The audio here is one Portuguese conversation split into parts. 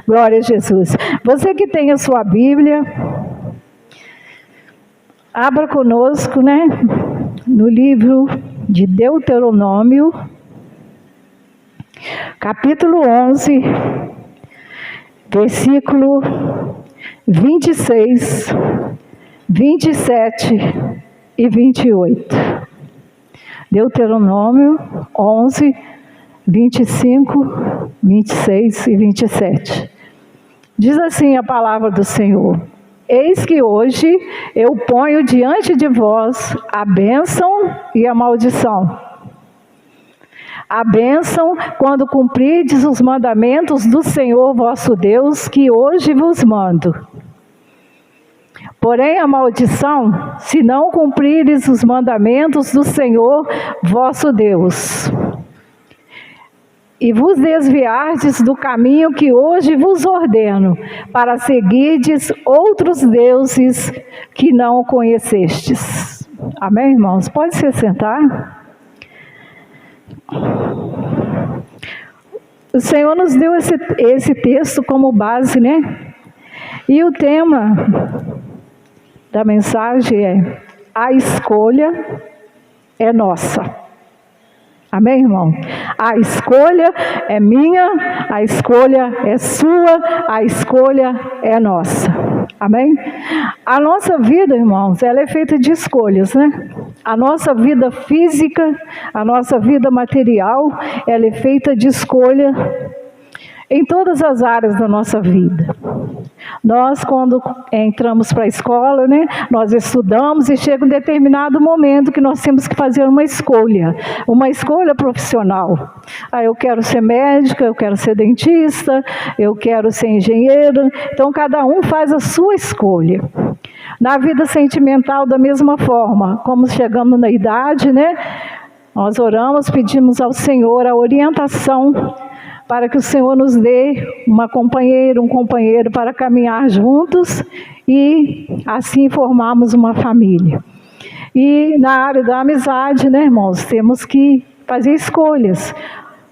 Glória a Jesus. Você que tem a sua Bíblia, abra conosco, no livro de Deuteronômio, capítulo 11, versículo 26, 27 e 28. Deuteronômio 11, 25, 26 e 27. Diz assim a palavra do Senhor: eis que hoje eu ponho diante de vós a bênção e a maldição. A bênção quando cumprirdes os mandamentos do Senhor vosso Deus, que hoje vos mando. Porém a maldição, se não cumprires os mandamentos do Senhor vosso Deus, e vos desviardes do caminho que hoje vos ordeno, para seguirdes outros deuses que não conhecestes. Amém, irmãos? Pode se sentar. O Senhor nos deu esse texto como base, E o tema da mensagem é: a escolha é nossa. Amém, irmão? A escolha é minha, a escolha é sua, a escolha é nossa. Amém? A nossa vida, irmãos, ela é feita de escolhas, A nossa vida física, a nossa vida material, ela é feita de escolha em todas as áreas da nossa vida. Nós, quando entramos para a escola, nós estudamos e chega um determinado momento que nós temos que fazer uma escolha profissional. Eu quero ser médica, eu quero ser dentista, eu quero ser engenheiro. Então, cada um faz a sua escolha. Na vida sentimental, da mesma forma, como chegamos na idade, nós oramos, pedimos ao Senhor a orientação para que o Senhor nos dê uma companheira, um companheiro para caminhar juntos e assim formarmos uma família. E na área da amizade, irmãos, temos que fazer escolhas,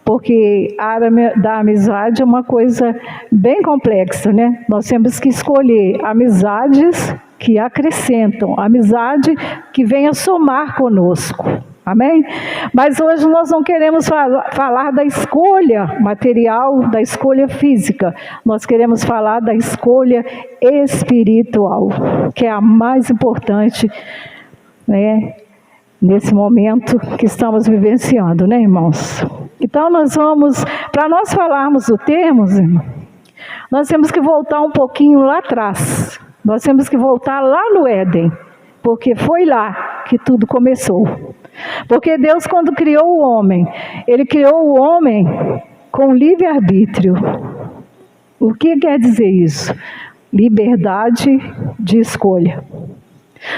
porque a área da amizade é uma coisa bem complexa, Nós temos que escolher amizades que acrescentam, amizade que venha somar conosco. Amém? Mas hoje nós não queremos falar da escolha material, da escolha física. Nós queremos falar da escolha espiritual, que é a mais importante, nesse momento que estamos vivenciando, irmãos? Então para nós falarmos do termo, irmãos, nós temos que voltar um pouquinho lá atrás. Nós temos que voltar lá no Éden, porque foi lá que tudo começou. Porque Deus, quando criou o homem, Ele criou o homem com livre-arbítrio. O que quer dizer isso? Liberdade de escolha.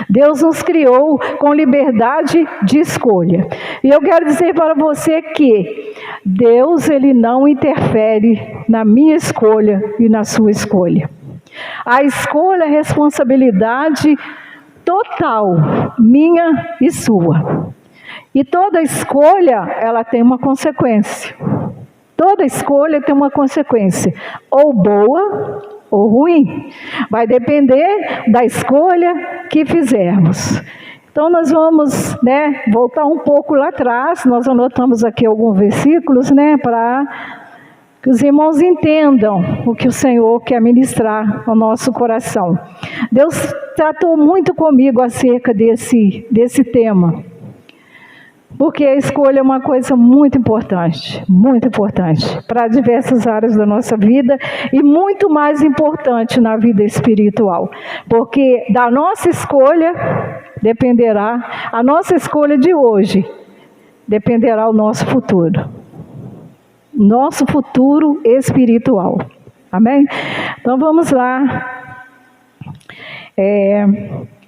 Deus nos criou com liberdade de escolha. E eu quero dizer para você que Deus, Ele não interfere na minha escolha e na sua escolha. A escolha é responsabilidade total, minha e sua. E toda escolha, ela tem uma consequência. Toda escolha tem uma consequência, ou boa ou ruim. Vai depender da escolha que fizermos. Então nós vamos, voltar um pouco lá atrás. Nós anotamos aqui alguns versículos, para que os irmãos entendam o que o Senhor quer ministrar ao nosso coração. Deus tratou muito comigo acerca desse tema. Porque a escolha é uma coisa muito importante para diversas áreas da nossa vida e muito mais importante na vida espiritual. Porque da nossa escolha dependerá, a nossa escolha de hoje dependerá o nosso futuro. Nosso futuro espiritual. Amém? Então vamos lá.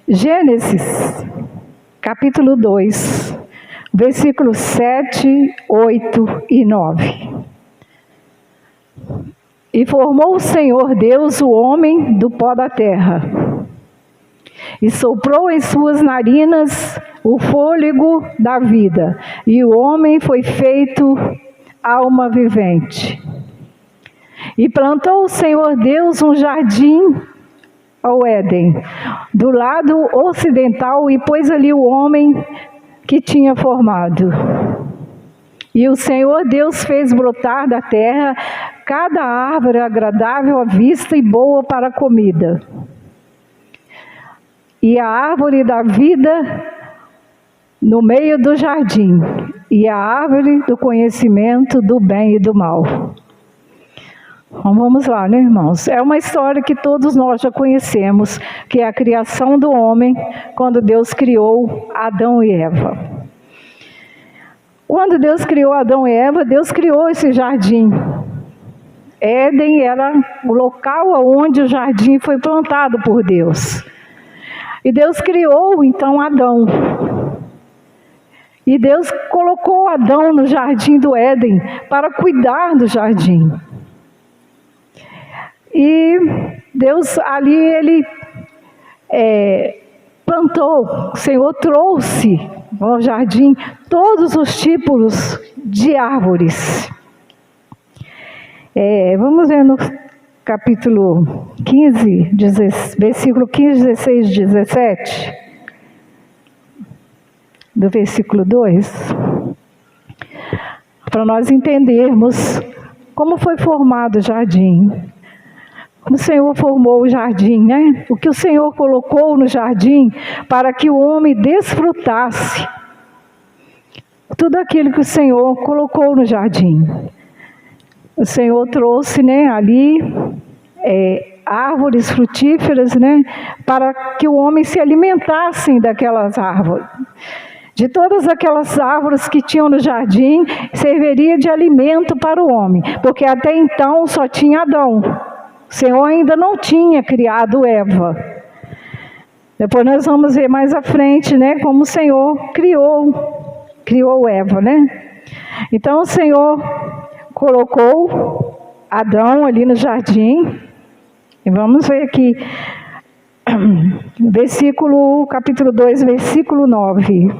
Gênesis, capítulo 2. Versículos 7, 8 e 9. E formou o Senhor Deus o homem do pó da terra, e soprou em suas narinas o fôlego da vida, e o homem foi feito alma vivente. E plantou o Senhor Deus um jardim ao Éden, do lado ocidental, e pôs ali o homem que tinha formado. E o Senhor Deus fez brotar da terra cada árvore agradável à vista e boa para a comida, e a árvore da vida no meio do jardim, e a árvore do conhecimento do bem e do mal. Então, vamos lá, né, irmãos? É uma história que todos nós já conhecemos, que é a criação do homem, quando Deus criou Adão e Eva. Quando Deus criou Adão e Eva, Deus criou esse jardim. Éden era o local onde o jardim foi plantado por Deus. E Deus criou, então, Adão. E Deus colocou Adão no jardim do Éden para cuidar do jardim. E Deus ali, Ele plantou, o Senhor trouxe ao jardim todos os tipos de árvores. Vamos ver no capítulo 15, versículo 15, 16, 17, do versículo 2, para nós entendermos como foi formado o jardim. O Senhor formou o jardim, né? O que o Senhor colocou no jardim para que o homem desfrutasse tudo aquilo que o Senhor colocou no jardim. O Senhor trouxe, né, ali árvores frutíferas, né, para que o homem se alimentasse daquelas árvores. De todas aquelas árvores que tinham no jardim, serviria de alimento para o homem, porque até então só tinha Adão. O Senhor ainda não tinha criado Eva. Depois nós vamos ver mais à frente, né, como o Senhor criou Eva, né? Então o Senhor colocou Adão ali no jardim. E vamos ver aqui, capítulo 2, versículo 9.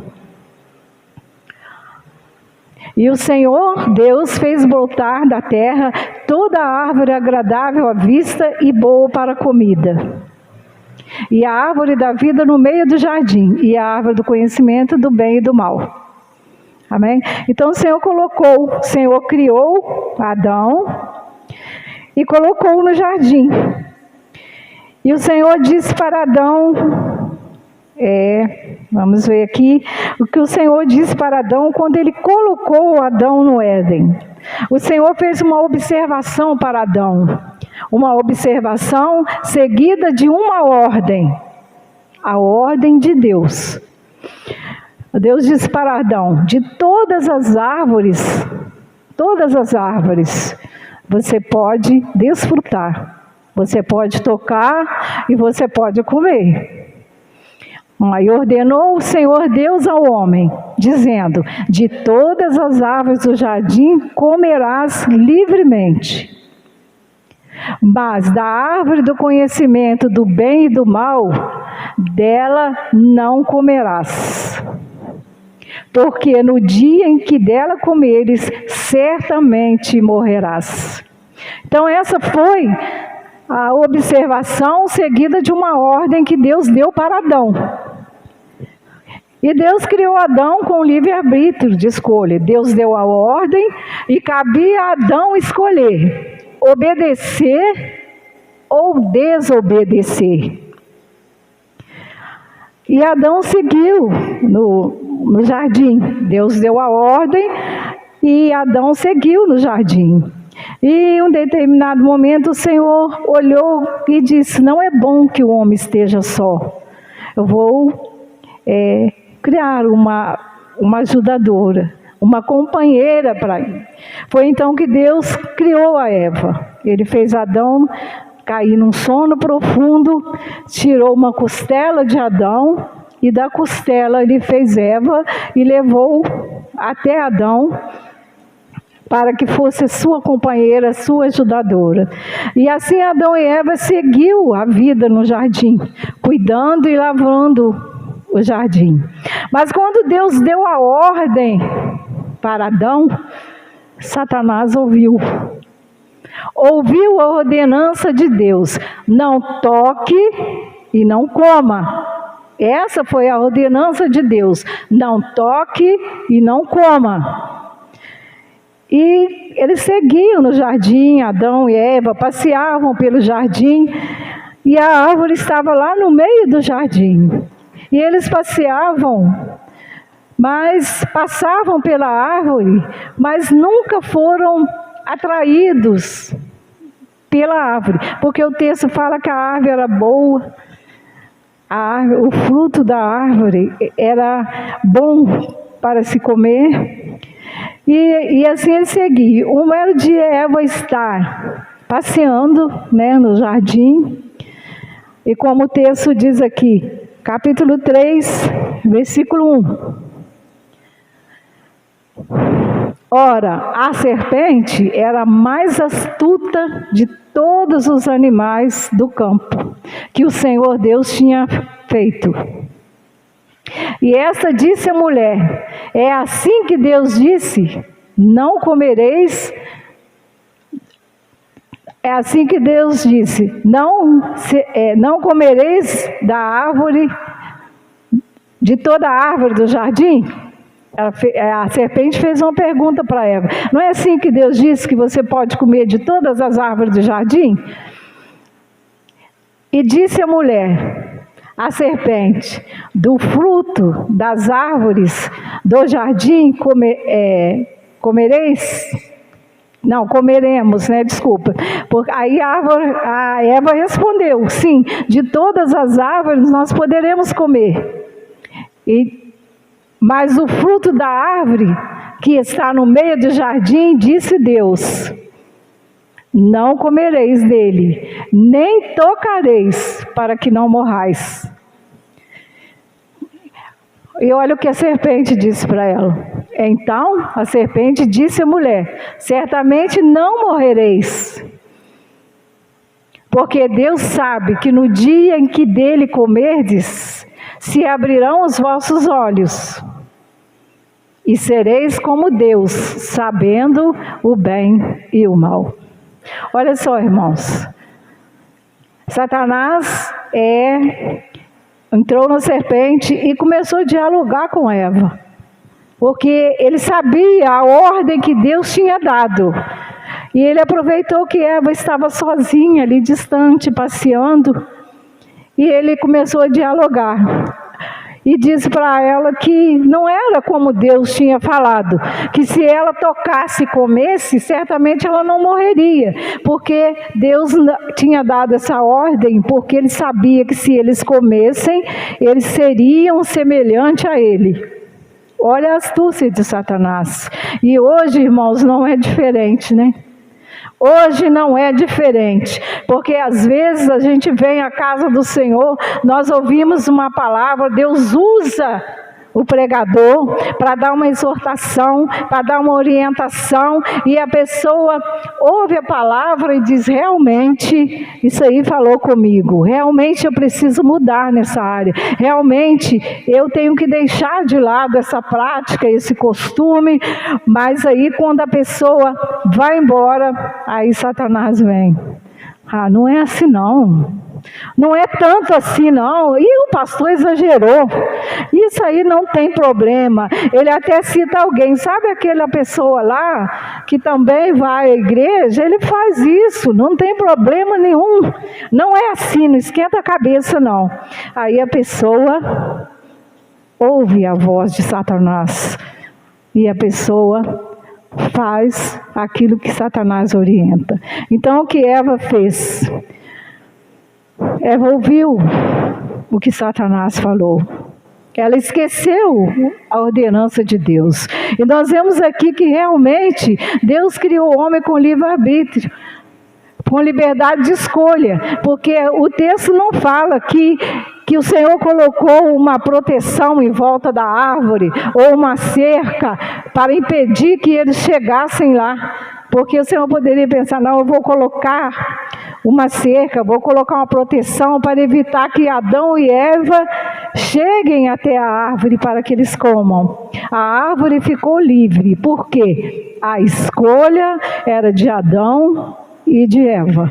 E o Senhor Deus fez brotar da terra toda árvore agradável à vista e boa para a comida, e a árvore da vida no meio do jardim, e a árvore do conhecimento do bem e do mal. Amém? Então o Senhor criou Adão e colocou no jardim. E o Senhor disse para Adão, vamos ver aqui, o que o Senhor disse para Adão quando Ele colocou Adão no Éden. O Senhor fez uma observação para Adão, uma observação seguida de uma ordem, a ordem de Deus. Deus disse para Adão, de todas as árvores, você pode desfrutar, você pode tocar e você pode comer. Aí ordenou o Senhor Deus ao homem, dizendo, de todas as árvores do jardim comerás livremente, mas da árvore do conhecimento do bem e do mal, dela não comerás. Porque no dia em que dela comeres, certamente morrerás. Então essa foi a observação seguida de uma ordem que Deus deu para Adão. E Deus criou Adão com livre-arbítrio de escolha. Deus deu a ordem e cabia a Adão escolher, obedecer ou desobedecer. E Adão seguiu no jardim. Deus deu a ordem e Adão seguiu no jardim. E em um determinado momento o Senhor olhou e disse, não é bom que o homem esteja só. Eu vou criar uma ajudadora, uma companheira para ele. Foi então que Deus criou a Eva. Ele fez Adão cair num sono profundo, tirou uma costela de Adão, e da costela ele fez Eva e levou até Adão, para que fosse sua companheira, sua ajudadora. E assim Adão e Eva seguiu a vida no jardim, cuidando e lavando o jardim. Mas quando Deus deu a ordem para Adão, Satanás ouviu. ouviu a ordenança de Deus: não toque e não coma. Essa foi a ordenança de Deus: não toque e não coma. E eles seguiam no jardim, Adão e Eva passeavam pelo jardim, e a árvore estava lá no meio do jardim. E eles passeavam, mas passavam pela árvore, mas nunca foram atraídos pela árvore, porque o texto fala que a árvore era boa, o fruto da árvore era bom para se comer. E assim ele seguia. Um belo dia Eva está passeando, né, no jardim, e como o texto diz aqui, capítulo 3, versículo 1. Ora, a serpente era a mais astuta de todos os animais do campo que o Senhor Deus tinha feito. E esta disse à mulher: é assim que Deus disse, não comereis. É assim que Deus disse, não comereis da árvore, de toda a árvore do jardim? A serpente fez uma pergunta para Eva: não é assim que Deus disse que você pode comer de todas as árvores do jardim? E disse a mulher, a serpente: do fruto das árvores do jardim comereis? Não, comeremos, né? Desculpa. Porque aí a Eva respondeu: sim, de todas as árvores nós poderemos comer. Mas o fruto da árvore que está no meio do jardim, disse Deus: não comereis dele, nem tocareis, para que não morrais. E olha o que a serpente disse para ela. Então a serpente disse à mulher: certamente não morrereis, porque Deus sabe que no dia em que dele comerdes, se abrirão os vossos olhos, e sereis como Deus, sabendo o bem e o mal. Olha só, irmãos, Satanás entrou na serpente e começou a dialogar com Eva, porque ele sabia a ordem que Deus tinha dado, e ele aproveitou que Eva estava sozinha ali, distante, passeando, e ele começou a dialogar. E disse para ela que não era como Deus tinha falado, que se ela tocasse e comesse, certamente ela não morreria, porque Deus tinha dado essa ordem, porque ele sabia que se eles comessem, eles seriam semelhantes a ele. Olha a astúcia de Satanás. E hoje, irmãos, não é diferente, né? Hoje não é diferente, porque às vezes a gente vem à casa do Senhor, nós ouvimos uma palavra, Deus usa o pregador para dar uma exortação, para dar uma orientação, e a pessoa ouve a palavra e diz: realmente isso aí falou comigo, realmente eu preciso mudar nessa área, realmente eu tenho que deixar de lado essa prática, esse costume. Mas aí quando a pessoa vai embora, aí Satanás vem: ah, não é assim não, não é tanto assim não, e o pastor exagerou, isso aí não tem problema. Ele até cita alguém, sabe aquela pessoa lá que também vai à igreja, ele faz isso, não tem problema nenhum, não é assim, não esquenta a cabeça não. Aí a pessoa ouve a voz de Satanás e a pessoa faz aquilo que Satanás orienta. Então o que Eva fez? Eva ouviu o que Satanás falou. Ela esqueceu a ordenança de Deus. E nós vemos aqui que realmente Deus criou o homem com livre-arbítrio, com liberdade de escolha, porque o texto não fala que o Senhor colocou uma proteção em volta da árvore, ou uma cerca, para impedir que eles chegassem lá. Porque o Senhor poderia pensar: não, eu vou colocar uma cerca, vou colocar uma proteção para evitar que Adão e Eva cheguem até a árvore para que eles comam. A árvore ficou livre, porque a escolha era de Adão e de Eva.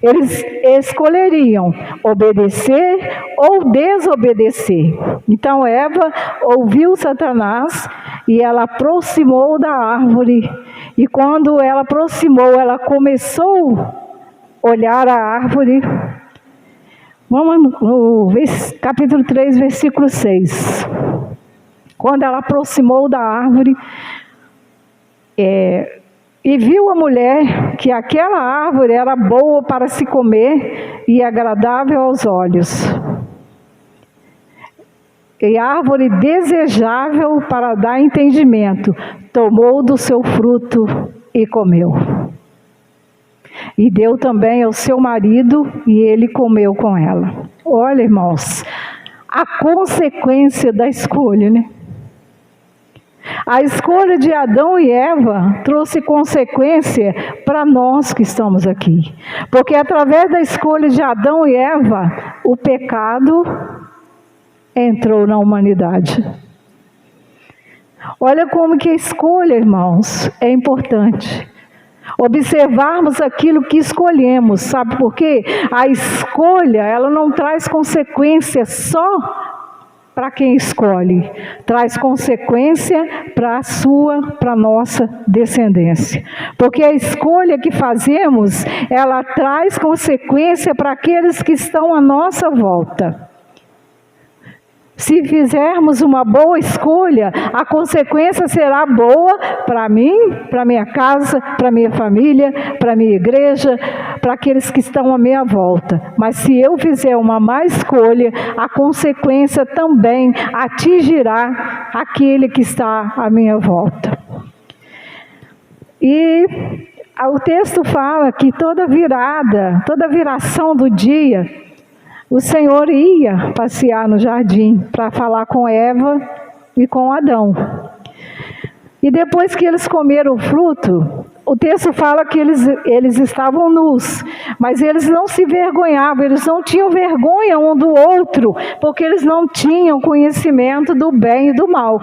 Eles escolheriam obedecer ou desobedecer. Então Eva ouviu Satanás e ela aproximou da árvore. E quando ela aproximou, ela começou a olhar a árvore. Vamos no capítulo 3, versículo 6. Quando ela aproximou da árvore, e viu a mulher que aquela árvore era boa para se comer e agradável aos olhos, e árvore desejável para dar entendimento, tomou do seu fruto e comeu. E deu também ao seu marido, e ele comeu com ela. Olha, irmãos, a consequência da escolha, né? A escolha de Adão e Eva trouxe consequência para nós que estamos aqui. Porque através da escolha de Adão e Eva, o pecado entrou na humanidade. Olha como que a escolha, irmãos, é importante. Observarmos aquilo que escolhemos, sabe por quê? A escolha, ela não traz consequência só para quem escolhe, traz consequência para a nossa descendência. Porque a escolha que fazemos, ela traz consequência para aqueles que estão à nossa volta. Se fizermos uma boa escolha, a consequência será boa para mim, para minha casa, para minha família, para minha igreja, para aqueles que estão à minha volta. Mas se eu fizer uma má escolha, a consequência também atingirá aquele que está à minha volta. E o texto fala que toda viração do dia, o Senhor ia passear no jardim para falar com Eva e com Adão. E depois que eles comeram o fruto, o texto fala que eles estavam nus, mas eles não se vergonhavam, eles não tinham vergonha um do outro, porque eles não tinham conhecimento do bem e do mal.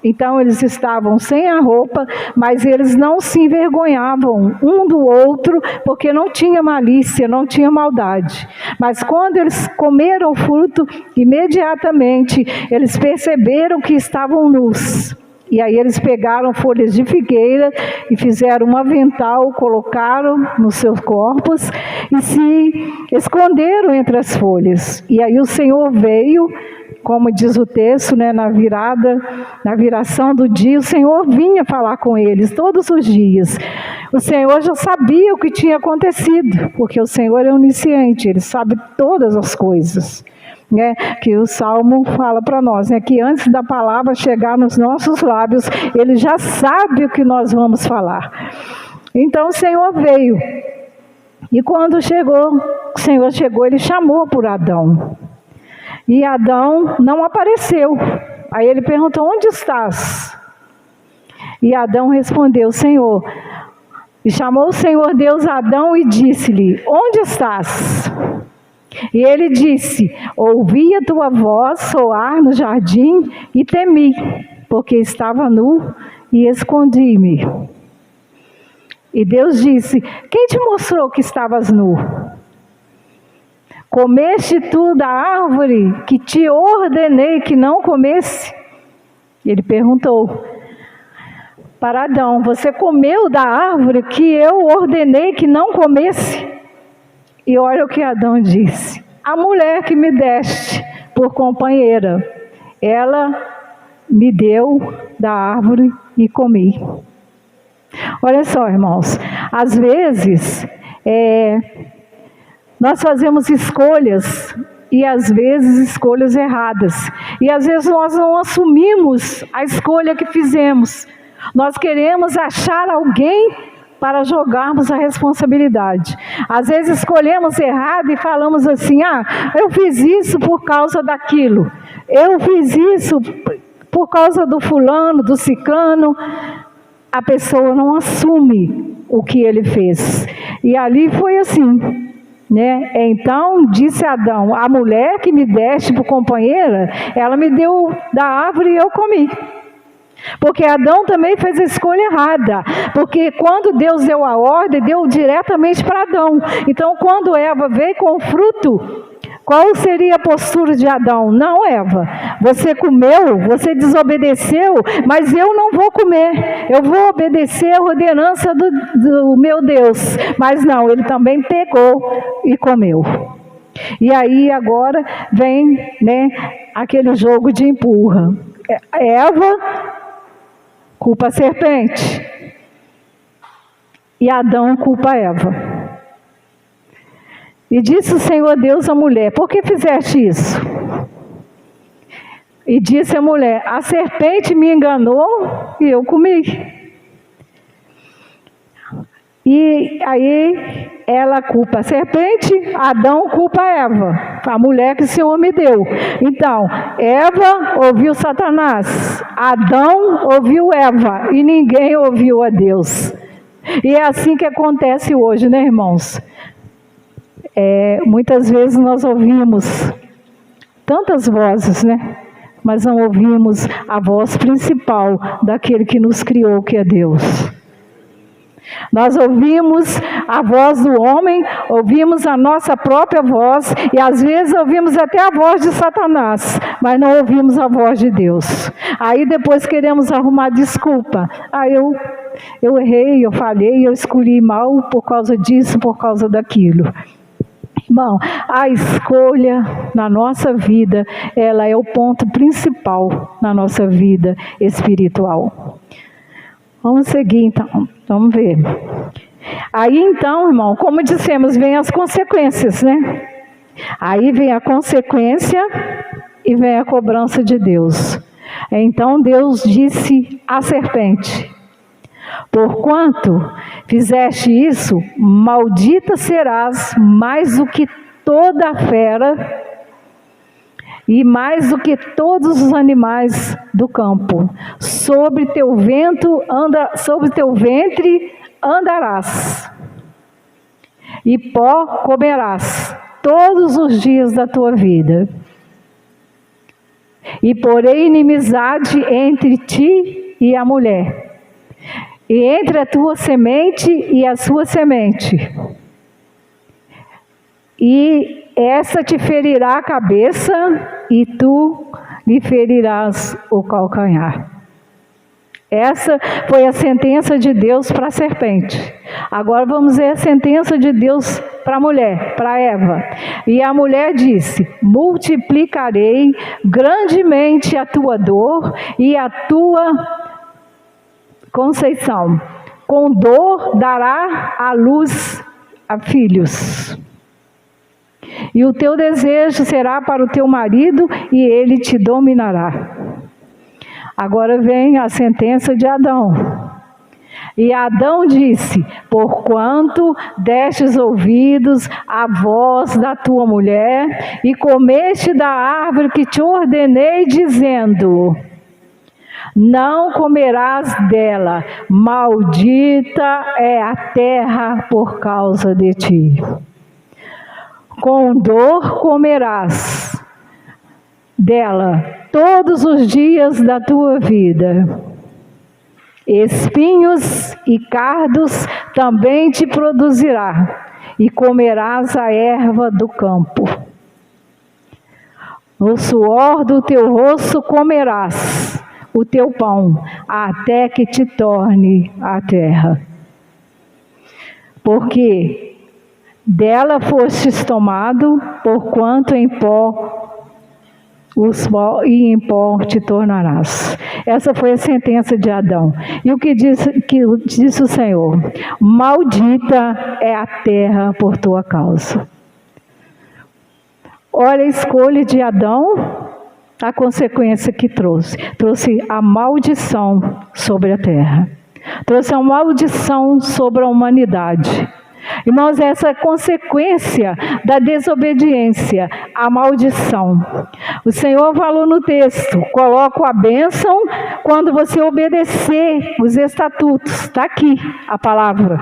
Então eles estavam sem a roupa, mas eles não se envergonhavam um do outro, porque não tinha malícia, não tinha maldade. Mas quando eles comeram o fruto, imediatamente eles perceberam que estavam nus. E aí eles pegaram folhas de figueira e fizeram um avental, colocaram nos seus corpos e se esconderam entre as folhas. E aí o Senhor veio, como diz o texto, né, na viração do dia, o Senhor vinha falar com eles todos os dias. O Senhor já sabia o que tinha acontecido, porque o Senhor é onisciente, Ele sabe todas as coisas. Né, que o Salmo fala para nós, né, que antes da palavra chegar nos nossos lábios, Ele já sabe o que nós vamos falar. Então o Senhor veio, e quando o Senhor chegou, Ele chamou por Adão. E Adão não apareceu. Aí ele perguntou: onde estás? E Adão respondeu: Senhor. E chamou o Senhor Deus a Adão e disse-lhe: onde estás? E ele disse: ouvi a tua voz soar no jardim e temi, porque estava nu e escondi-me. E Deus disse: quem te mostrou que estavas nu? Comeste tu da árvore que te ordenei que não comesse? Ele perguntou para Adão: você comeu da árvore que eu ordenei que não comesse? E olha o que Adão disse: a mulher que me deste por companheira, ela me deu da árvore e comi. Olha só, irmãos, às vezes nós fazemos escolhas, e às vezes escolhas erradas. E às vezes nós não assumimos a escolha que fizemos. Nós queremos achar alguém para jogarmos a responsabilidade. Às vezes escolhemos errado e falamos assim: eu fiz isso por causa daquilo. Eu fiz isso por causa do fulano, do ciclano. A pessoa não assume o que ele fez. E ali foi assim. Né? Então disse Adão: a mulher que me deste por companheira, ela me deu da árvore e eu comi. Porque Adão também fez a escolha errada. Porque quando Deus deu a ordem, deu diretamente para Adão. Então, quando Eva veio com o fruto, qual seria a postura de Adão? Não, Eva, você comeu, você desobedeceu, mas eu não vou comer. Eu vou obedecer a ordenança do meu Deus. Mas não, ele também pegou e comeu. E aí agora vem, né, aquele jogo de empurra. Eva culpa a serpente e Adão culpa Eva. E disse o Senhor Deus à mulher: por que fizeste isso? E disse a mulher: a serpente me enganou e eu comi. E aí ela culpa a serpente, Adão culpa Eva, a mulher que o Senhor me deu. Então, Eva ouviu Satanás, Adão ouviu Eva e ninguém ouviu a Deus. E é assim que acontece hoje, né, irmãos? Muitas vezes nós ouvimos tantas vozes, né? Mas não ouvimos a voz principal daquele que nos criou, que é Deus. Nós ouvimos a voz do homem, ouvimos a nossa própria voz e às vezes ouvimos até a voz de Satanás, mas não ouvimos a voz de Deus. Aí depois queremos arrumar desculpa. Eu errei, eu falhei, eu escolhi mal por causa disso, por causa daquilo. Irmão, a escolha na nossa vida, ela é o ponto principal na nossa vida espiritual. Vamos seguir então, vamos ver. Aí então, irmão, como dissemos, vem as consequências, né? Aí vem a consequência e vem a cobrança de Deus. Então Deus disse à serpente: porquanto fizeste isso, maldita serás mais do que toda a fera e mais do que todos os animais do campo. Sobre teu ventre andarás, e pó comerás todos os dias da tua vida. E porei inimizade entre ti e a mulher, e entre a tua semente e a sua semente. E essa te ferirá a cabeça, e tu lhe ferirás o calcanhar. Essa foi a sentença de Deus para a serpente. Agora vamos ver a sentença de Deus para a mulher, para Eva. E a mulher disse: multiplicarei grandemente a tua dor e a tua conceição. Com dor dará à luz a filhos. E o teu desejo será para o teu marido, e ele te dominará. Agora vem a sentença de Adão. E Adão disse: porquanto destes ouvidos à voz da tua mulher, e comeste da árvore que te ordenei, dizendo: não comerás dela, maldita é a terra por causa de ti. Com dor comerás dela todos os dias da tua vida. Espinhos e cardos também te produzirá, e comerás a erva do campo. No suor do teu rosto comerás o teu pão, até que te torne a terra. Porque dela fostes tomado, porquanto em pó em pó te tornarás. Essa foi a sentença de Adão. E o que disse o Senhor? Maldita é a terra por tua causa. Olha a escolha de Adão, a consequência que trouxe. Trouxe a maldição sobre a terra. Trouxe a maldição sobre a humanidade. Irmãos, essa é a consequência da desobediência, a maldição. O Senhor falou no texto: coloco a bênção quando você obedecer os estatutos. Está aqui a palavra.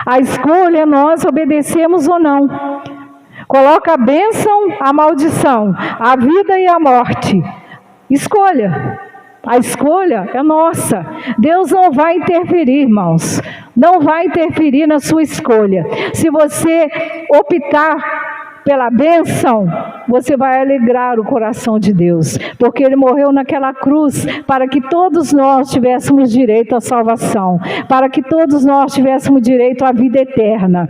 A escolha é nós obedecemos ou não. Coloca a bênção, a maldição, a vida e a morte. Escolha. A escolha é nossa. Deus não vai interferir, irmãos. Não vai interferir na sua escolha. Se você optar pela bênção, você vai alegrar o coração de Deus. Porque Ele morreu naquela cruz para que todos nós tivéssemos direito à salvação. Para que todos nós tivéssemos direito à vida eterna.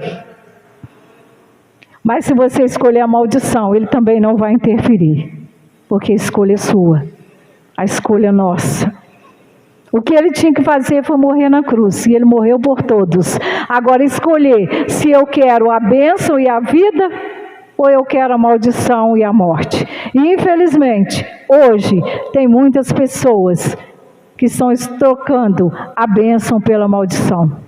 Mas se você escolher a maldição, Ele também não vai interferir. Porque a escolha é sua. A escolha é nossa. O que Ele tinha que fazer foi morrer na cruz. E Ele morreu por todos. Agora escolher se eu quero a bênção e a vida, ou eu quero a maldição e a morte. E infelizmente, hoje, tem muitas pessoas que estão trocando a bênção pela maldição.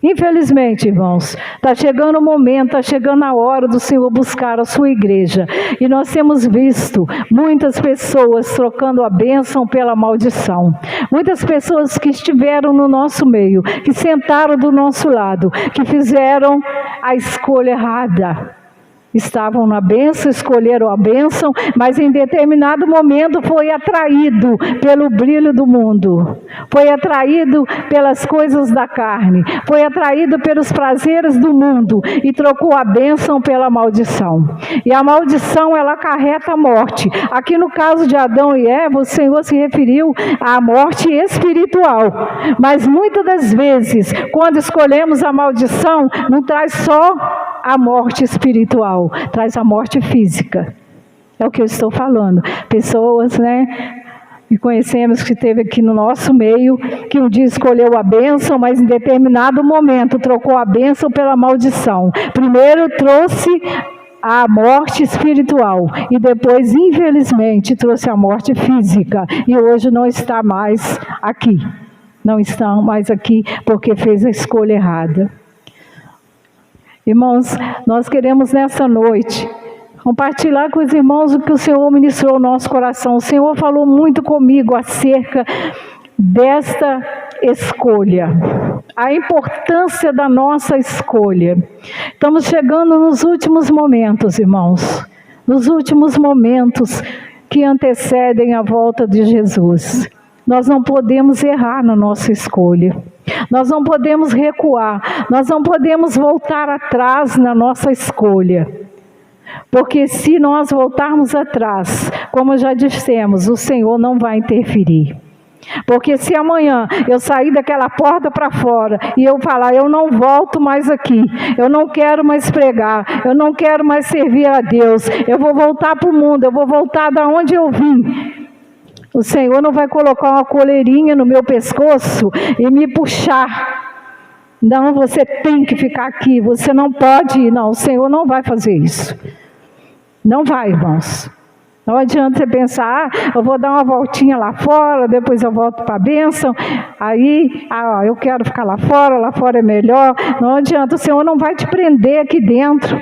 Infelizmente, irmãos, está chegando o momento, está chegando a hora do Senhor buscar a sua igreja. E nós temos visto muitas pessoas trocando a bênção pela maldição. Muitas pessoas que estiveram no nosso meio, que sentaram do nosso lado, que fizeram a escolha errada. Estavam na bênção, escolheram a bênção, mas em determinado momento foi atraído pelo brilho do mundo, foi atraído pelas coisas da carne, foi atraído pelos prazeres do mundo e trocou a bênção pela maldição. E a maldição, ela acarreta a morte. Aqui no caso de Adão e Eva, o Senhor se referiu à morte espiritual, mas muitas das vezes, quando escolhemos a maldição, não traz só a morte espiritual, traz a morte física. É o que eu estou falando. Pessoas, que conhecemos, que esteve aqui no nosso meio, que um dia escolheu a bênção, mas em determinado momento trocou a bênção pela maldição. Primeiro trouxe a morte espiritual e depois, infelizmente, trouxe a morte física. E hoje não está mais aqui. Não está mais aqui porque fez a escolha errada. Irmãos, nós queremos nessa noite compartilhar com os irmãos o que o Senhor ministrou no nosso coração. O Senhor falou muito comigo acerca desta escolha, a importância da nossa escolha. Estamos chegando nos últimos momentos, irmãos, nos últimos momentos que antecedem a volta de Jesus. Nós não podemos errar na nossa escolha. Nós não podemos recuar. Nós não podemos voltar atrás na nossa escolha. Porque se nós voltarmos atrás, como já dissemos, o Senhor não vai interferir. Porque se amanhã eu sair daquela porta para fora e eu falar, eu não volto mais aqui, eu não quero mais pregar, eu não quero mais servir a Deus, eu vou voltar para o mundo, eu vou voltar da onde eu vim. O Senhor não vai colocar uma coleirinha no meu pescoço e me puxar. Não, você tem que ficar aqui, você não pode ir. Não, o Senhor não vai fazer isso. Não vai, irmãos. Não adianta você pensar, eu vou dar uma voltinha lá fora, depois eu volto para a bênção, aí, eu quero ficar lá fora é melhor. Não adianta, o Senhor não vai te prender aqui dentro,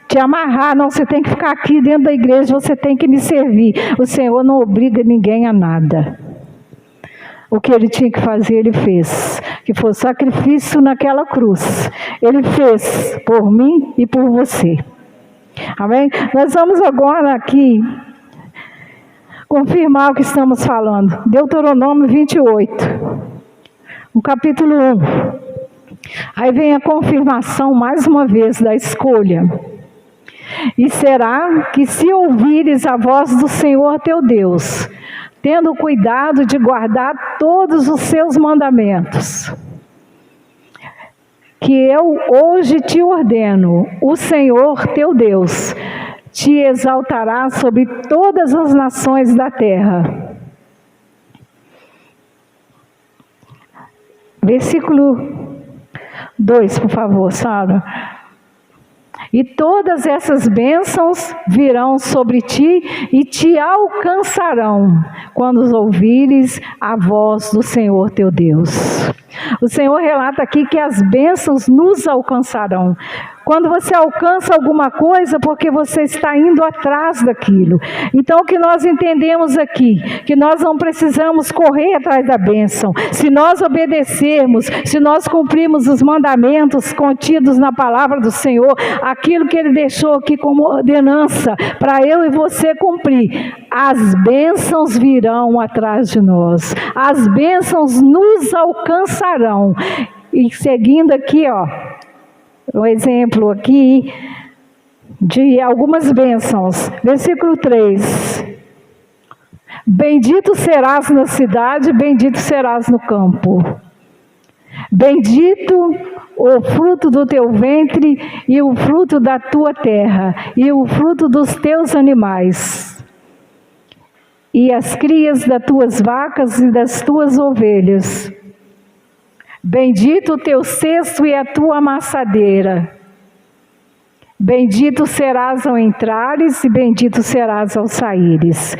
te amarrar, não, você tem que ficar aqui dentro da igreja, você tem que me servir. O Senhor não obriga ninguém a nada. O que Ele tinha que fazer, Ele fez, que foi sacrifício naquela cruz. Ele fez por mim e por você. Amém? Nós vamos agora aqui confirmar o que estamos falando. Deuteronômio 28, no capítulo 1. Aí vem a confirmação mais uma vez da escolha. E será que se ouvires a voz do Senhor teu Deus, tendo cuidado de guardar todos os seus mandamentos, que eu hoje te ordeno, o Senhor teu Deus te exaltará sobre todas as nações da terra. Versículo 2, por favor, Sara. E todas essas bênçãos virão sobre ti e te alcançarão quando ouvires a voz do Senhor teu Deus. O Senhor relata aqui que as bênçãos nos alcançarão. Quando você alcança alguma coisa, porque você está indo atrás daquilo. Então, o que nós entendemos aqui, que nós não precisamos correr atrás da bênção. Se nós obedecermos, se nós cumprirmos os mandamentos contidos na palavra do Senhor, aquilo que Ele deixou aqui como ordenança, para eu e você cumprir, as bênçãos virão atrás de nós. As bênçãos nos alcançarão. E seguindo aqui, um exemplo aqui de algumas bênçãos. Versículo 3. Bendito serás na cidade, bendito serás no campo. Bendito o fruto do teu ventre e o fruto da tua terra e o fruto dos teus animais. E as crias das tuas vacas e das tuas ovelhas. Bendito o teu cesto e a tua amassadeira. Bendito serás ao entrares e bendito serás ao saíres.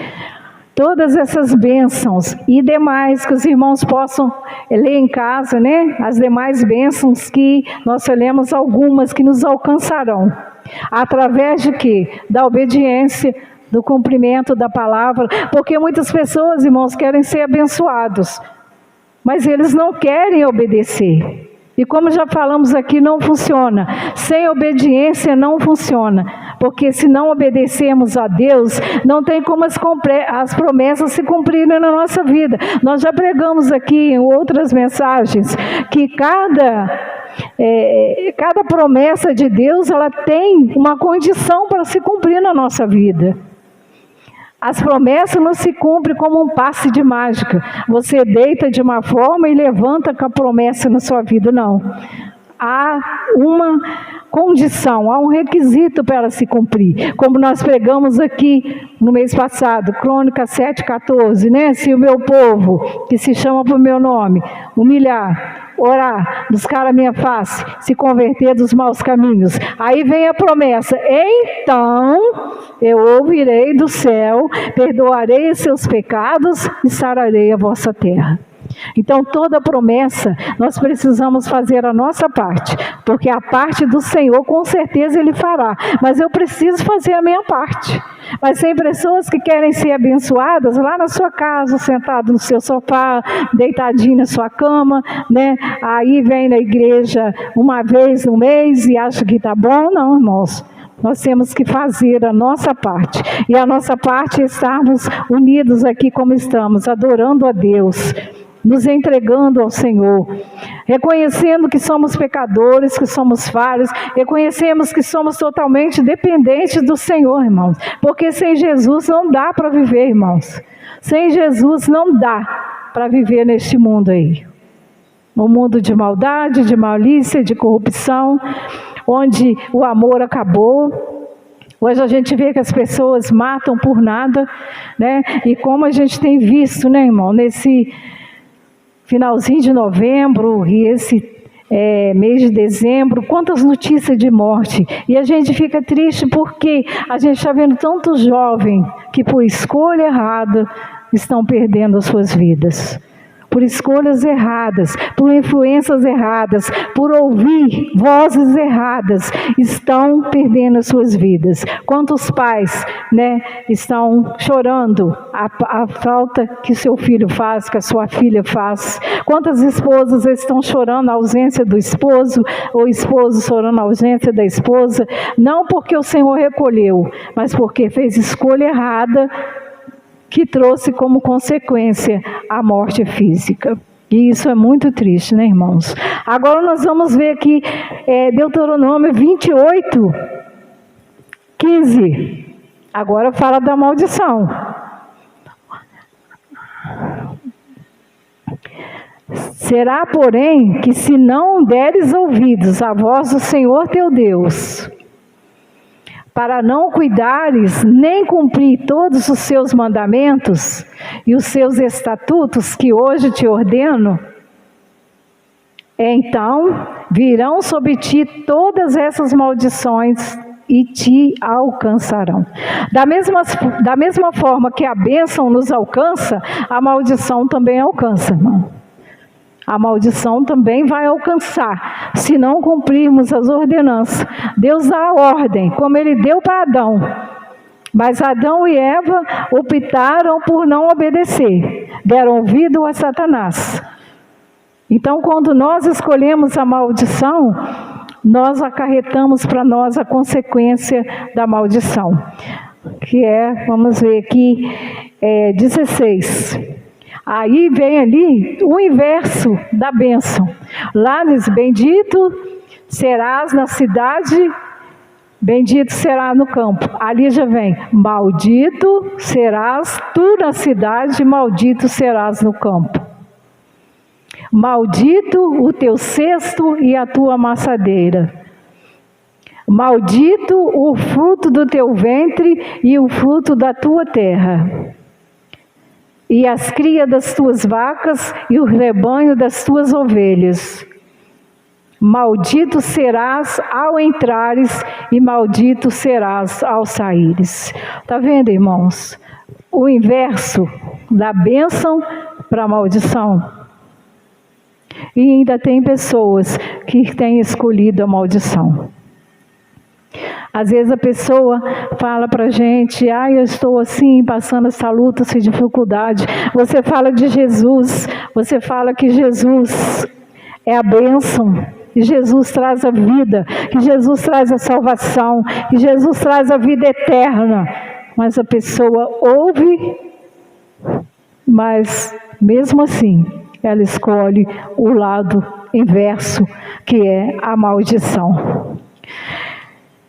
Todas essas bênçãos e demais que os irmãos possam ler em casa, né? As demais bênçãos que nós lemos algumas que nos alcançarão. Através de quê? Da obediência, do cumprimento da palavra. Porque muitas pessoas, irmãos, querem ser abençoados, mas eles não querem obedecer. E como já falamos aqui, não funciona. Sem obediência não funciona. Porque se não obedecermos a Deus, não tem como as promessas se cumprirem na nossa vida. Nós já pregamos aqui em outras mensagens que cada promessa de Deus, ela tem uma condição para se cumprir na nossa vida. As promessas não se cumprem como um passe de mágica. Você deita de uma forma e levanta com a promessa na sua vida. Não. Há uma condição, há um requisito para ela se cumprir. Como nós pregamos aqui no mês passado, Crônicas 7,14, né? Se o meu povo, que se chama por meu nome, humilhar, orar, buscar a minha face, se converter dos maus caminhos. Aí vem a promessa: então eu ouvirei do céu, perdoarei os seus pecados e sararei a vossa terra. Então toda promessa nós precisamos fazer a nossa parte, porque a parte do Senhor com certeza Ele fará, mas eu preciso fazer a minha parte. Mas tem pessoas que querem ser abençoadas lá na sua casa, sentado no seu sofá, deitadinho na sua cama, né? Aí vem na igreja uma vez no mês e acha que está bom. Não, irmãos. Nós temos que fazer a nossa parte. E a nossa parte é estarmos unidos aqui como estamos, adorando a Deus, nos entregando ao Senhor, reconhecendo que somos pecadores, que somos falhos, reconhecemos que somos totalmente dependentes do Senhor, irmãos, porque sem Jesus não dá para viver, irmãos. Sem Jesus não dá para viver neste mundo aí. Um mundo de maldade, de malícia, de corrupção, onde o amor acabou. Hoje a gente vê que as pessoas matam por nada, né? E como a gente tem visto, né, irmão, nesse finalzinho de novembro e esse mês de dezembro, quantas notícias de morte. E a gente fica triste porque a gente está vendo tantos jovens que por escolha errada estão perdendo as suas vidas. Por escolhas erradas, por influências erradas, por ouvir vozes erradas, estão perdendo as suas vidas. Quantos pais, né, estão chorando a falta que seu filho faz, que a sua filha faz. Quantas esposas estão chorando a ausência do esposo, ou esposo chorando a ausência da esposa, não porque o Senhor recolheu, mas porque fez escolha errada, que trouxe como consequência a morte física. E isso é muito triste, né, irmãos? Agora nós vamos ver aqui Deuteronômio 28, 15. Agora fala da maldição. Será, porém, que se não deres ouvidos à voz do Senhor teu Deus, para não cuidares nem cumprir todos os seus mandamentos e os seus estatutos que hoje te ordeno, então virão sobre ti todas essas maldições e te alcançarão. Da mesma forma que a bênção nos alcança, a maldição também alcança, irmão. A maldição também vai alcançar, se não cumprirmos as ordenanças. Deus dá a ordem, como Ele deu para Adão. Mas Adão e Eva optaram por não obedecer, deram ouvido a Satanás. Então, quando nós escolhemos a maldição, nós acarretamos para nós a consequência da maldição. Que é, vamos ver aqui, 16. Aí vem ali o inverso da bênção. Lá diz, bendito serás na cidade, bendito será no campo. Ali já vem, maldito serás tu na cidade, maldito serás no campo. Maldito o teu cesto e a tua amassadeira. Maldito o fruto do teu ventre e o fruto da tua terra. E as crias das tuas vacas e o rebanho das tuas ovelhas. Maldito serás ao entrares e maldito serás ao saíres. Está vendo, irmãos? O inverso da bênção para a maldição. E ainda tem pessoas que têm escolhido a maldição. Às vezes a pessoa fala para a gente, eu estou assim, passando essa luta, essa dificuldade. Você fala de Jesus, você fala que Jesus é a bênção, que Jesus traz a vida, que Jesus traz a salvação, que Jesus traz a vida eterna. Mas a pessoa ouve, mas mesmo assim, ela escolhe o lado inverso, que é a maldição.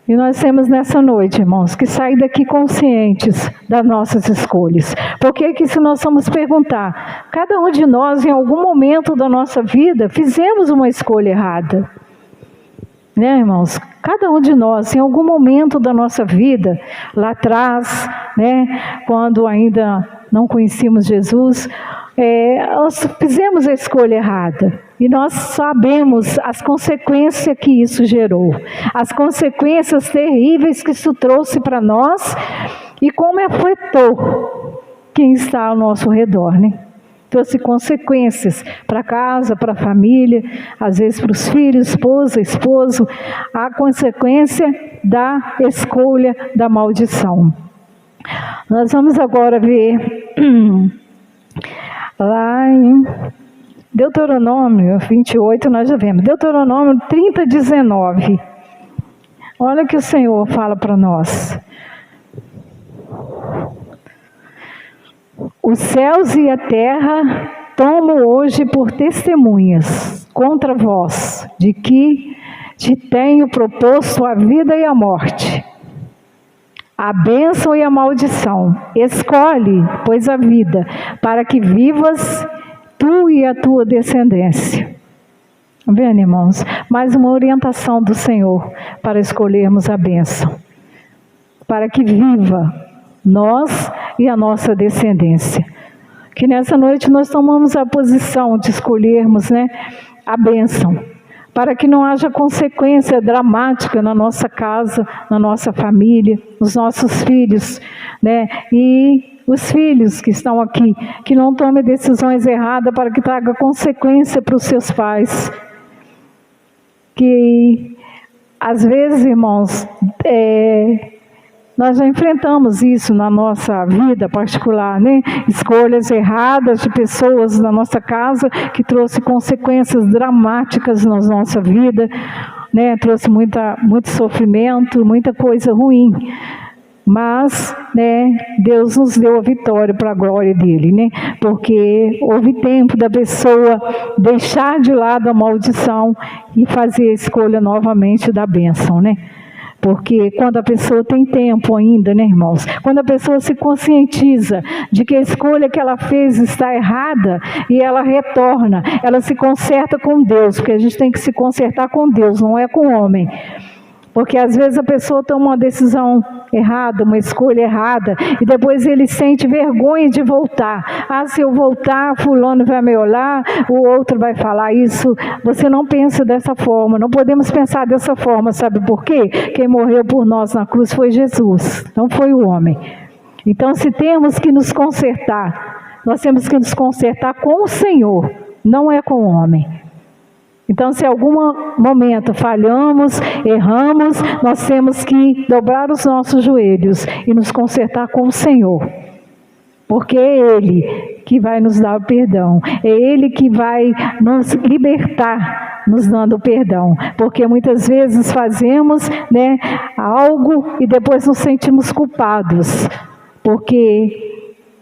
E nós temos nessa noite, irmãos, que sair daqui conscientes das nossas escolhas. Porque que se nós vamos perguntar, cada um de nós em algum momento da nossa vida fizemos uma escolha errada. Né, irmãos? Cada um de nós em algum momento da nossa vida, lá atrás, né, quando ainda não conhecíamos Jesus, nós fizemos a escolha errada. E nós sabemos as consequências que isso gerou. As consequências terríveis que isso trouxe para nós. E como afetou quem está ao nosso redor, né? Trouxe consequências para casa, para a família, às vezes para os filhos, esposa, esposo. A consequência da escolha da maldição. Nós vamos agora ver lá em Deuteronômio 28, nós já vemos. Deuteronômio 30, 19. Olha o que o Senhor fala para nós. Os céus e a terra tomo hoje por testemunhas contra vós, de que te tenho proposto a vida e a morte, a bênção e a maldição. Escolhe, pois, a vida, para que vivas tu e a tua descendência. Vendo, irmãos? Mais uma orientação do Senhor para escolhermos a bênção. Para que viva nós e a nossa descendência. Que nessa noite nós tomamos a posição de escolhermos, né, a bênção. Para que não haja consequência dramática na nossa casa, na nossa família, nos nossos filhos, né? E os filhos que estão aqui, que não tomem decisões erradas para que traga consequência para os seus pais. Que, às vezes, irmãos, nós já enfrentamos isso na nossa vida particular, né? Escolhas erradas de pessoas na nossa casa que trouxe consequências dramáticas na nossa vida, né? Trouxe muito sofrimento, muita coisa ruim. Mas, né, Deus nos deu a vitória para a glória dele, né? Porque houve tempo da pessoa deixar de lado a maldição e fazer a escolha novamente da bênção, né? Porque quando a pessoa tem tempo ainda, né, irmãos? Quando a pessoa se conscientiza de que a escolha que ela fez está errada e ela retorna, ela se conserta com Deus, porque a gente tem que se consertar com Deus, não é com o homem. Porque às vezes a pessoa toma uma decisão errada, uma escolha errada, e depois ele sente vergonha de voltar. Se eu voltar, fulano vai me olhar, o outro vai falar isso. Você não pensa dessa forma, não podemos pensar dessa forma, sabe por quê? Quem morreu por nós na cruz foi Jesus, não foi o homem. Então, se temos que nos consertar, nós temos que nos consertar com o Senhor, não é com o homem. Então, se em algum momento falhamos, erramos, nós temos que dobrar os nossos joelhos e nos consertar com o Senhor. Porque é Ele que vai nos dar o perdão, é Ele que vai nos libertar, nos dando o perdão. Porque muitas vezes fazemos, né, algo e depois nos sentimos culpados. Porque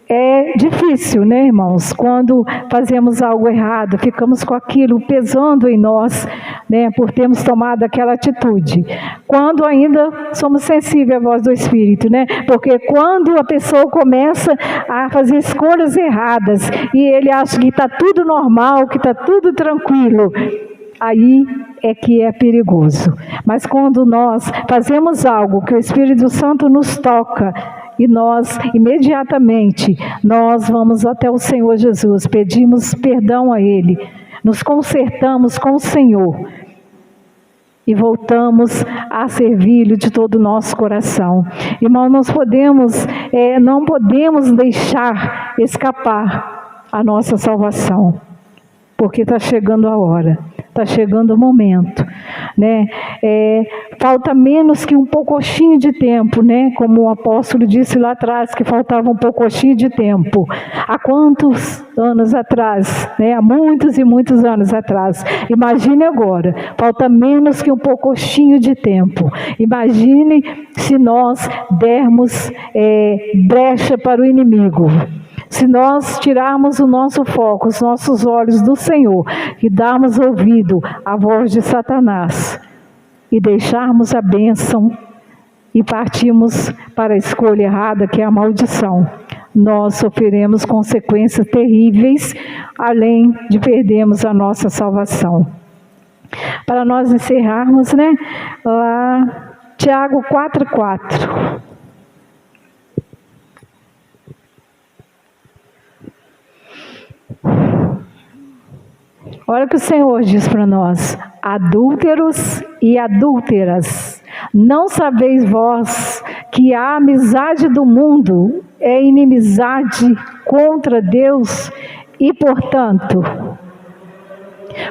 é difícil, né, irmãos? Quando fazemos algo errado, ficamos com aquilo pesando em nós, né, por termos tomado aquela atitude. Quando ainda somos sensíveis à voz do Espírito, né? Porque quando a pessoa começa a fazer escolhas erradas e ele acha que está tudo normal, que está tudo tranquilo, aí é que é perigoso. Mas quando nós fazemos algo que o Espírito Santo nos toca, e nós, imediatamente, nós vamos até o Senhor Jesus, pedimos perdão a Ele, nos consertamos com o Senhor e voltamos a servi-lo de todo o nosso coração. Irmão, não podemos deixar escapar a nossa salvação, porque está chegando a hora. Está chegando o momento, né? Falta menos que um pouquinho de tempo, né? Como o apóstolo disse lá atrás, que faltava um pouquinho de tempo. Há quantos anos atrás, né? Há muitos e muitos anos atrás. Imagine agora, falta menos que um pouquinho de tempo. Imagine se nós dermos brecha para o inimigo. Se nós tirarmos o nosso foco, os nossos olhos do Senhor e darmos ouvido à voz de Satanás e deixarmos a bênção e partirmos para a escolha errada, que é a maldição, nós sofreremos consequências terríveis, além de perdermos a nossa salvação. Para nós encerrarmos, né? Lá, Tiago 4:4. Olha o que o Senhor diz para nós: adúlteros e adúlteras, não sabeis vós que a amizade do mundo é inimizade contra Deus? E, portanto,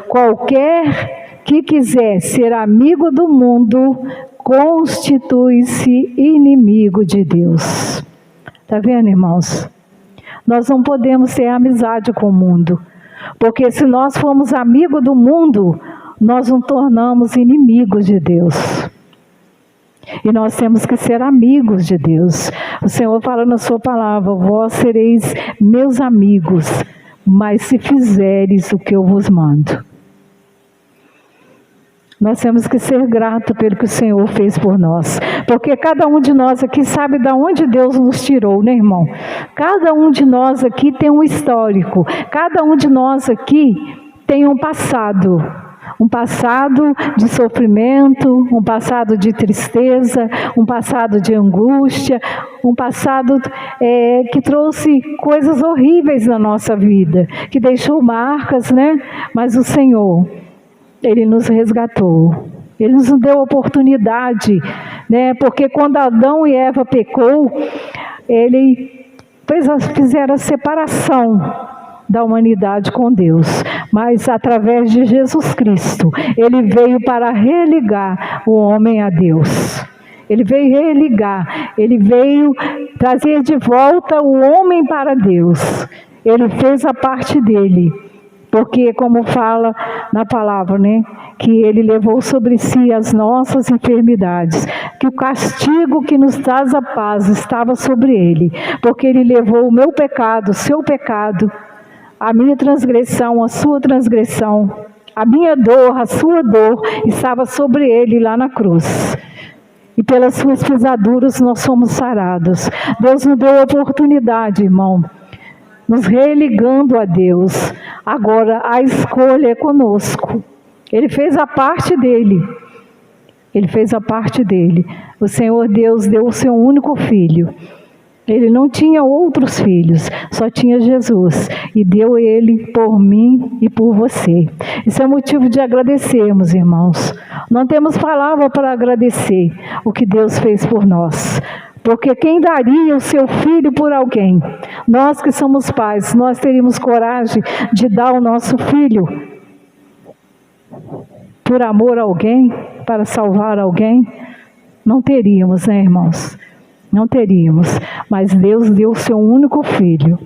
qualquer que quiser ser amigo do mundo, constitui-se inimigo de Deus. Está vendo, irmãos? Nós não podemos ter amizade com o mundo. Porque se nós formos amigos do mundo, nós nos tornamos inimigos de Deus. E nós temos que ser amigos de Deus. O Senhor fala na sua palavra: vós sereis meus amigos, mas se fizeres o que eu vos mando. Nós temos que ser gratos pelo que o Senhor fez por nós. Porque cada um de nós aqui sabe de onde Deus nos tirou, né, irmão? Cada um de nós aqui tem um histórico. Cada um de nós aqui tem um passado. Um passado de sofrimento, um passado de tristeza, um passado de angústia, um passado que trouxe coisas horríveis na nossa vida, que deixou marcas, né? Mas o Senhor, Ele nos resgatou, Ele nos deu oportunidade, né? Porque quando Adão e Eva pecou, fizeram a separação da humanidade com Deus, mas através de Jesus Cristo, Ele veio para religar o homem a Deus. Ele veio religar, Ele veio trazer de volta o homem para Deus. Ele fez a parte dele. Porque, como fala na palavra, né, que Ele levou sobre si as nossas enfermidades, que o castigo que nos traz a paz estava sobre Ele, porque Ele levou o meu pecado, o seu pecado, a minha transgressão, a sua transgressão, a minha dor, a sua dor, estava sobre Ele lá na cruz. E pelas suas pisaduras nós somos sarados. Deus nos deu a oportunidade, irmão, nos religando a Deus. Agora a escolha é conosco. Ele fez a parte dele. Ele fez a parte dele. O Senhor Deus deu o seu único filho. Ele não tinha outros filhos, só tinha Jesus. E deu Ele por mim e por você. Isso é motivo de agradecermos, irmãos. Não temos palavra para agradecer o que Deus fez por nós. Porque quem daria o seu filho por alguém? Nós que somos pais, nós teríamos coragem de dar o nosso filho por amor a alguém, para salvar alguém? Não teríamos, né, irmãos? Não teríamos. Mas Deus deu o seu único filho.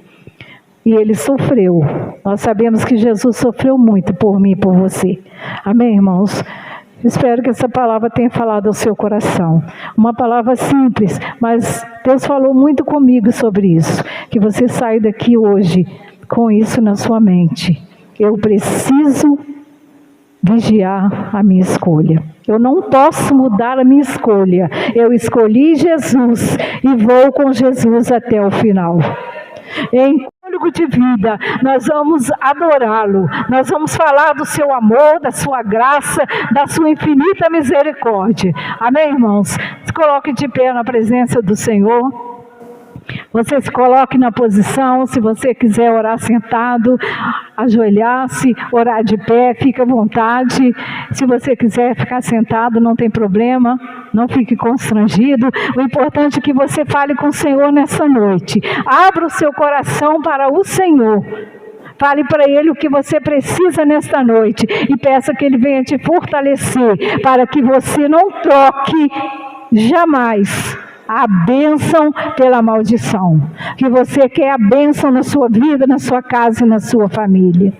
E Ele sofreu. Nós sabemos que Jesus sofreu muito por mim e por você. Amém, irmãos? Espero que essa palavra tenha falado ao seu coração. Uma palavra simples, mas Deus falou muito comigo sobre isso. Que você saia daqui hoje com isso na sua mente. Eu preciso vigiar a minha escolha. Eu não posso mudar a minha escolha. Eu escolhi Jesus e vou com Jesus até o final. Em fôlego de vida, nós vamos adorá-lo, nós vamos falar do seu amor, da sua graça, da sua infinita misericórdia. Amém, irmãos? Se coloque de pé na presença do Senhor. Você se coloque na posição, se você quiser orar sentado, ajoelhar-se, orar de pé, fique à vontade. Se você quiser ficar sentado, não tem problema, não fique constrangido. O importante é que você fale com o Senhor nessa noite. Abra o seu coração para o Senhor. Fale para Ele o que você precisa nesta noite e peça que Ele venha te fortalecer para que você não troque jamais a bênção pela maldição. Que você quer a bênção na sua vida, na sua casa e na sua família.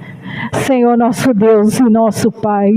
Senhor nosso Deus e nosso Pai.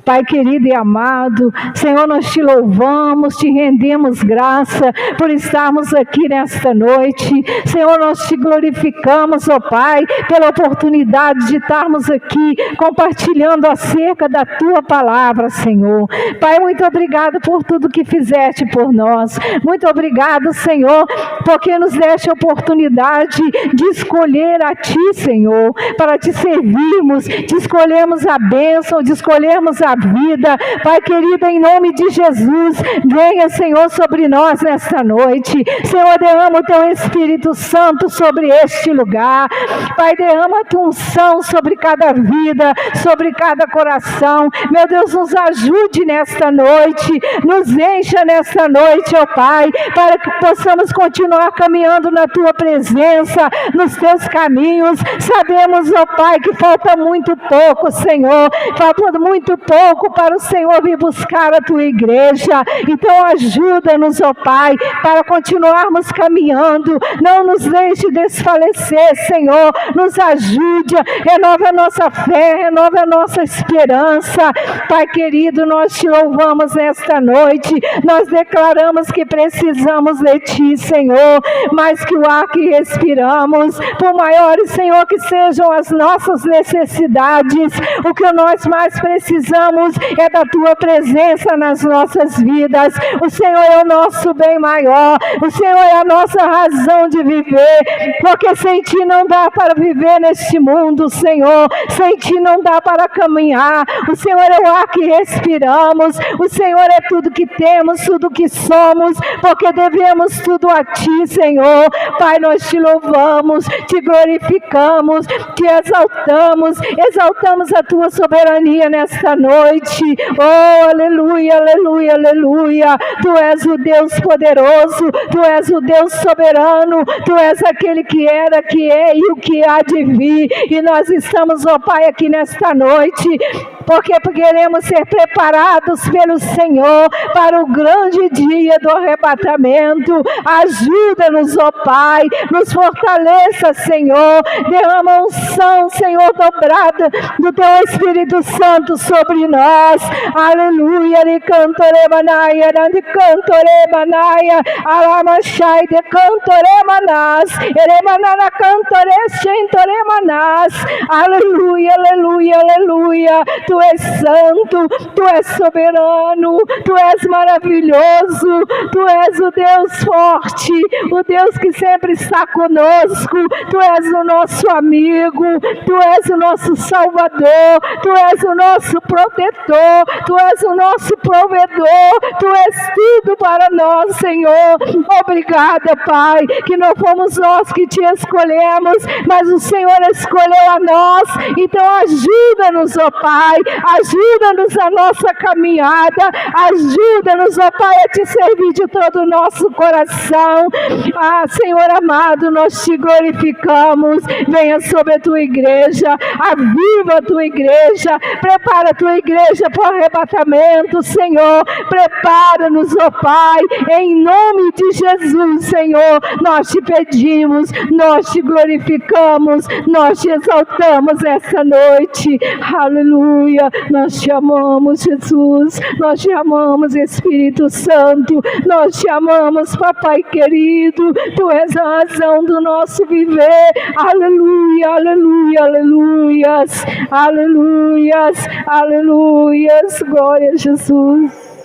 Pai querido e amado, Senhor, nós te louvamos, te rendemos graça por estarmos aqui nesta noite. Senhor, nós te glorificamos, ó Pai, pela oportunidade de estarmos aqui compartilhando acerca da Tua palavra, Senhor. Pai, muito obrigado por tudo que fizeste por nós. Muito obrigado, Senhor, porque nos deste a oportunidade de escolher a Ti, Senhor, para Te servirmos, de escolhermos a bênção, de escolhermos a vida. Pai querido, em nome de Jesus, venha, Senhor, sobre nós nesta noite. Senhor, derrama o Teu Espírito Santo sobre este lugar. Pai, derrama a Tua unção sobre cada vida, sobre cada coração. Meu Deus, nos ajude nesta noite, nos encha nesta noite, ó Pai, para que possamos continuar caminhando na Tua presença, nos Teus caminhos. Sabemos, ó Pai, que falta muito pouco, Senhor, falta muito pouco para o Senhor vir buscar a Tua igreja. Então ajuda-nos, ó Pai, para continuarmos caminhando. Não nos deixe desfalecer, Senhor. Nos ajude, renova a nossa fé, renova a nossa esperança. Pai querido, nós te louvamos nesta noite. Nós declaramos que precisamos de Ti, Senhor, mais que o ar que respiramos. Por maiores, Senhor, que sejam as nossas necessidades, o que nós mais precisamos é da Tua presença nas nossas vidas. O Senhor é o nosso bem maior, o Senhor é a nossa razão de viver, porque sem Ti não dá para viver neste mundo, Senhor. Sem Ti não dá para caminhar. O Senhor é o ar que respiramos, o Senhor é tudo que temos, tudo que somos, porque devemos tudo a Ti, Senhor. Pai, nós Te louvamos, Te glorificamos, Te exaltamos, exaltamos a Tua soberania nesta noite. Oh, aleluia, aleluia, aleluia. Tu és o Deus poderoso, Tu és o Deus soberano, Tu és aquele que era, que é e o que há de vir. E nós estamos, ó Pai, aqui nesta noite, porque queremos ser preparados pelo Senhor para o grande dia do arrebatamento. Ajuda-nos, ó Pai, nos fortaleça, Senhor. Derrama unção, Senhor, dobrada do Teu Espírito Santo sobre nós. Aleluia, de cantore manaya, de cantore manaya, alamachai de cantore manas, eremanana cantore chentore manas. Aleluia, aleluia, aleluia. Tu és santo, Tu és soberano, Tu és maravilhoso, Tu és o Deus forte, o Deus que sempre está conosco. Tu és o nosso amigo, Tu és és o nosso Salvador, Tu és o nosso protetor, Tu és o nosso provedor, Tu és tudo para nós, Senhor. Obrigada, Pai, que não fomos nós que Te escolhemos, mas o Senhor escolheu a nós. Então ajuda-nos, ó Pai, ajuda-nos a nossa caminhada, ajuda-nos, ó Pai, a Te servir de todo o nosso coração. Senhor amado, nós Te glorificamos. Venha sobre a Tua igreja, aviva a Tua igreja, prepara a Tua igreja para o arrebatamento, Senhor. Prepara-nos, ó Pai, em nome de Jesus, Senhor. Nós Te pedimos, nós Te glorificamos, nós Te exaltamos essa noite. Aleluia. Nós Te amamos, Jesus. Nós Te amamos, Espírito Santo. Nós Te amamos, Papai querido. Tu és a razão do nosso viver. Aleluia, aleluia, aleluias. Aleluias, aleluias. Glória a Jesus.